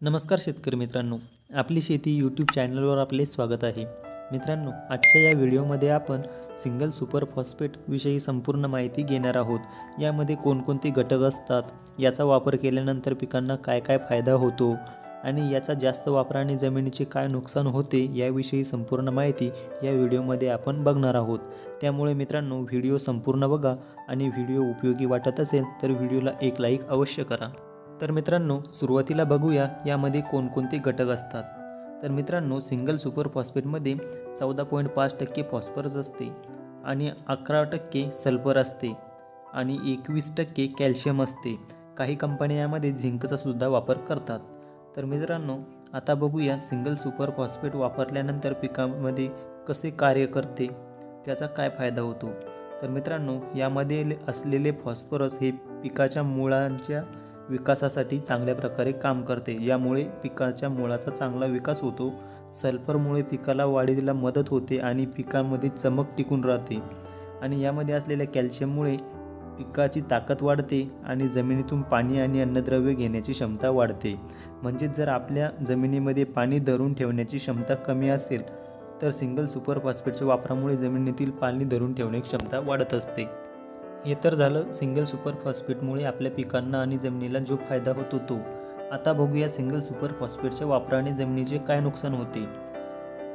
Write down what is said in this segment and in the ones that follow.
नमस्कार शेतकरी मित्रांनो, आपली शेती यूट्यूब चॅनलवर आपले स्वागत आहे. मित्रांनो, आजच्या या व्हिडिओमध्ये आपण सिंगल सुपर फॉस्फेट विषयी संपूर्ण माहिती घेणार आहोत. यामध्ये कोणकोणते घटक असतात, याचा वापर केल्यानंतर पिकांना काय काय फायदा होतो आणि याचा जास्त वापराने जमिनीचे काय नुकसान होते याविषयी संपूर्ण माहिती या व्हिडिओमध्ये आपण बघणार आहोत. त्यामुळे मित्रांनो, व्हिडिओ संपूर्ण बघा आणि व्हिडिओ उपयोगी वाटत असेल तर व्हिडिओला एक लाईक अवश्य करा. तर मित्रांनो, सुरुवातीला बघूया यामध्ये कोणकोणते घटक असतात. तर मित्रांनो, सिंगल सुपर फॉस्फेटमध्ये 14.5% फॉस्फरस असते आणि 11% सल्फर असते आणि 21% कॅल्शियम असते. काही कंपन्या यामध्ये झिंकचा सुद्धा वापर करतात. तर मित्रांनो, आता बघूया सिंगल सुपर फॉस्फेट वापरल्यानंतर पिकामध्ये कसे कार्य करते, त्याचा काय फायदा होतो. तर मित्रांनो, यामध्ये असलेले फॉस्फरस हे पिकाच्या मुळांच्या विकासासाठी चांगल्या प्रकारे काम करते. यामुळे पिकाच्या मुळाचा चांगला विकास होतो. सल्फरमुळे पिकाला वाढीला मदत होते आणि पिकामध्ये चमक टिकून राहते. आणि यामध्ये असलेल्या कॅल्शियममुळे पिकाची ताकद वाढते आणि जमिनीतून पाणी आणि अन्नद्रव्य घेण्याची क्षमता वाढते. म्हणजे जर आपल्या जमिनीमध्ये पाणी धरून ठेवण्याची क्षमता कमी असेल तर सिंगल सुपर फॉस्फेटच्या वापरामुळे जमिनीतील पाणी धरून ठेवण्याची क्षमता वाढत असते. हे तर झालं सिंगल सुपर फॉस्फेटमुळे आपल्या पिकांना आणि जमिनीला जो फायदा होतो तो. आता बघूया सिंगल सुपर फॉस्फेटच्या वापराने जमिनीचे काय नुकसान होते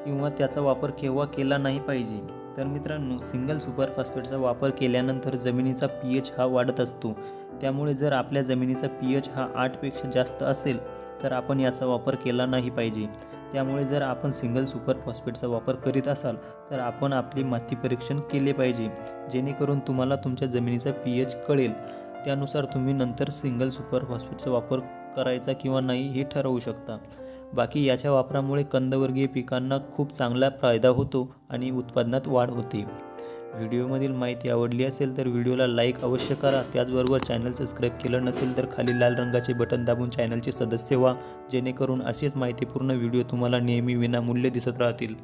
किंवा त्याचा वापर केव्हा केला नाही पाहिजे. तर मित्रांनो, सिंगल सुपर फॉस्फेटचा वापर केल्यानंतर जमिनीचा pH हा वाढत असतो. त्यामुळे जर आपल्या जमिनीचा pH हा 8पेक्षा जास्त असेल तर आपण याचा वापर केला नाही पाहिजे. त्यामुळे जर आपण सिंगल सुपर फॉस्फेटचा वापर करीत असाल तर आपण आपले माती परीक्षण केले पाहिजे, जेणेकरून तुम्हाला तुमच्या जमिनीचा pH कळेल. त्यानुसार तुम्ही नंतर सिंगल सुपर फॉस्फेटचा वापर करायचा किंवा नाही हे ठरवू शकता. बाकी याच्या वापरामुळे कंदवर्गीय पिकांना खूप चांगला फायदा होतो आणि उत्पादनात वाढ होते. व्हिडिओमधील माहिती आवडली असेल तर व्हिडिओला लाईक अवश्य करा. त्याचबरोबर चॅनल सबस्क्राईब केलं नसेल तर खाली लाल रंगाचे बटन दाबून चॅनलचे सदस्य व्हा, जेणेकरून असेच माहितीपूर्ण व्हिडिओ तुम्हाला नेहमी विनामूल्य दिसत राहतील.